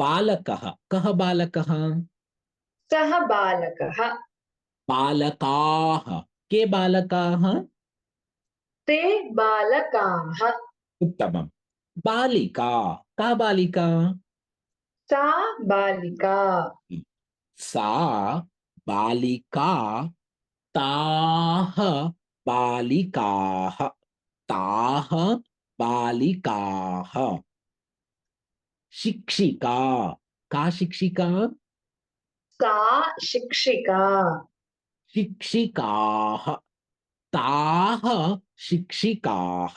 बालकः कः बालकः सः बालकः। बालकाः के बालकाः ते बालकाः। उत्तमम् बालिका का बालिका सा बालिका। सा बालिका ताः बालिकाः ताः बालिकाः शिक्षिका का शिक्षिका सा शिक्षिका। शिक्षिकाः ताः शिक्षिकाः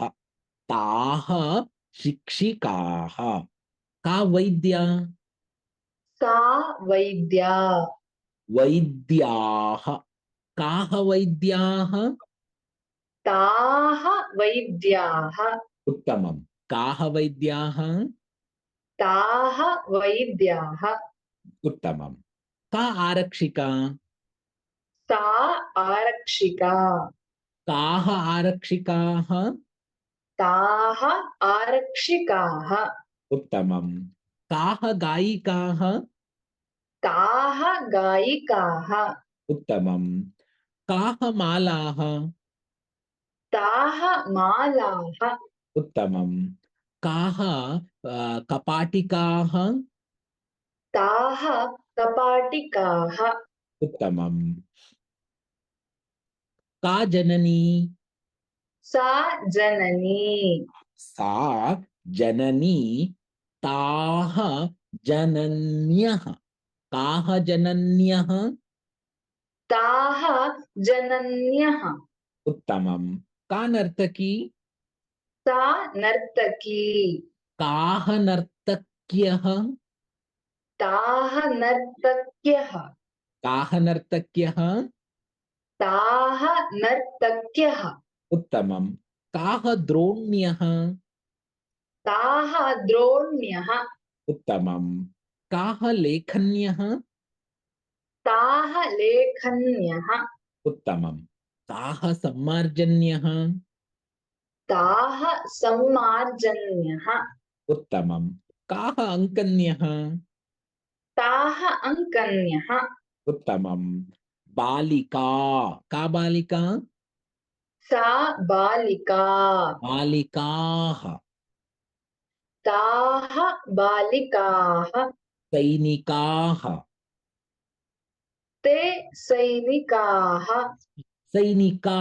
ताः शिक्षिकाः का वैद्या सा वैद्या। वैद्याः काः वैद्याः ताः वैद्याः। उत्तमम् काः वैद्याः ताः वैद्याः। उत्तमम् का आरक्षिका सा आरक्षिका। काः आरक्षिकाः ताः आरक्षिकाः। उत्तमम् काः गायिकाः ताः गायिकाः। उत्तमम् काः मालाः ताः मालाः। उत्तमम् काः कपाटिकाः ताः कपाटिकाः। उत्तमम् का जननी सा जननी। सा जननी ताः जनन्यः काः जनन्यः ताः जनन्यः। उत्तमम् का नर्तकी सा नर्तकी। काः नर्तक्यः ताः नर्तक्यः। काः नर्तक्यः ताः नर्तक्यः। उत्तमम् काः द्रोण्यः ताः द्रोण्यः। उत्तमम् काः लेखन्यः ताः लेखन्यः। उत्तमम् काः सम्मार्जन्यः ताः सम्मार्जन्यः। उत्तमम् काः अङ्कन्यः ताः अङ्कन्यः। उत्तमम् बालिका का बालिका सा बालिका। बालिकाः ताः बालिकाः। सैनिकाः ते सैनिकाः। सैनिका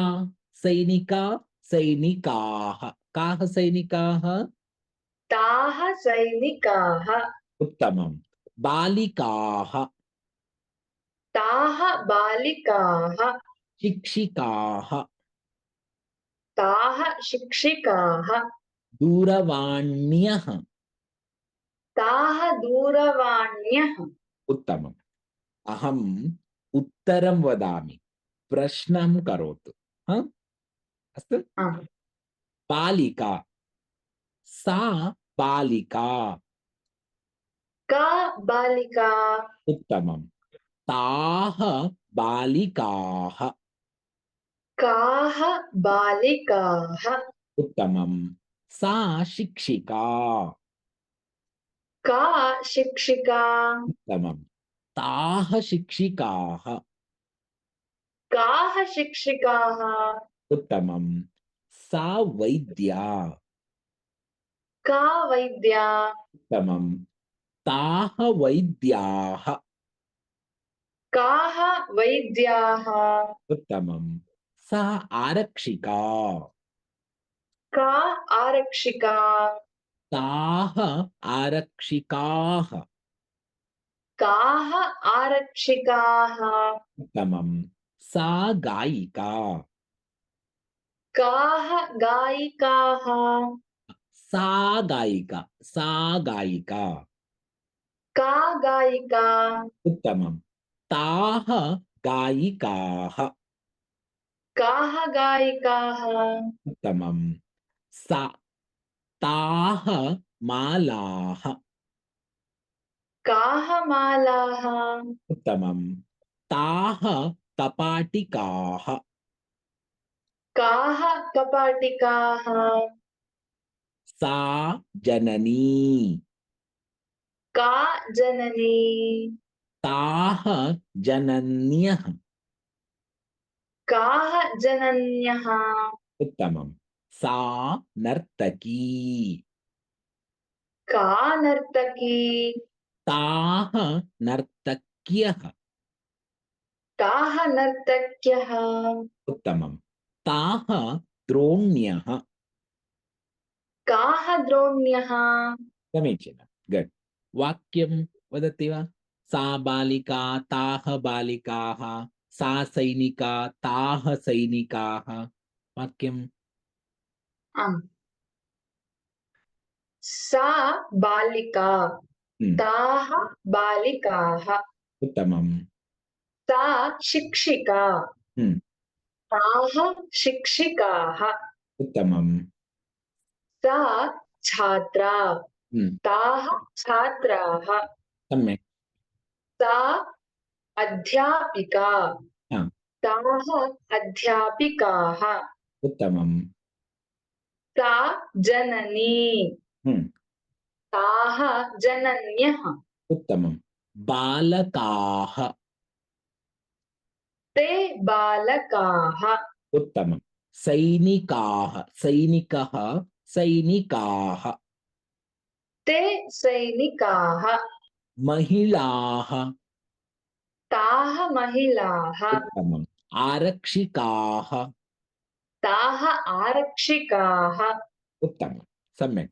सैनिका सैनिकाः काः सैनिकाः ताः सैनिकाः। उत्तमम् बालिकाः ताः बालिकाः। शिक्षिकाः ताः शिक्षिकाः। दूरवाण्यः ताः दूरवाण्यः। उत्तमम् अहम् उत्तरं वदामि प्रश्नं करोतु हा अस्तु आम्। बालिका सा बालिका का बालिका। उत्तमम् ताः बालिकाः काः बालिकाः। उत्तमम् सा शिक्षिका का शिक्षिका। उत्तमम् ताः शिक्षिकाः काः शिक्षिकाः। उत्तमम् सा वैद्या का वैद्या। उत्तमम् ताः वैद्याः काः वैद्याः। उत्तमम् सा आरक्षिका का आरक्षिका। ताः आरक्षिकाः काः आरक्षिकाः। उत्तमम् सा गायिका काः गायिकाः। सा गायिका सा गायिका का गायिका। उत्तमम् ताः गायिकाः काः गायिकाः। उत्तमम् सा ताः मालाः काः मालाः। उत्तमम् ताः कपाटिकाः काः कपाटिकाः। सा जननी का जननी ताः जनन्यः। काः जनन्यः उत्तमम्। सा नर्तकी। का नर्तकी ताः नर्तक्यः। ताः नर्तक्यः उत्तमम्। ताः द्रोण्यः। काः द्रोण्यः समीचीनं। गुड्। वाक्यं वदति वा? सा बालिका ताः बालिकाः, सा सैनिका ताः सैनिकाः। वाक्यं। आम् सा बालिका हम्म, ताः बालिकाः उत्तमम्। सा शिक्षिका हम्म, ताः शिक्षिकाः उत्तमम्। सा छात्रा हम्म, ताः छात्राः सम्यक्। सा अध्यापिका हा, ताः अध्यापिकाः उत्तमम्। सा जननी हम्म, ताः जनन्यः उत्तमम्। बालकाः। ते बालकाः उत्तमम्। सैनिकाः सैनिकः सैनिकाः। ते सैनिकाः महिलाः। ताः महिलाः उत्तमम्। आरक्षिकाः। ताः आरक्षिकाः उत्तमम्। सम्यक्।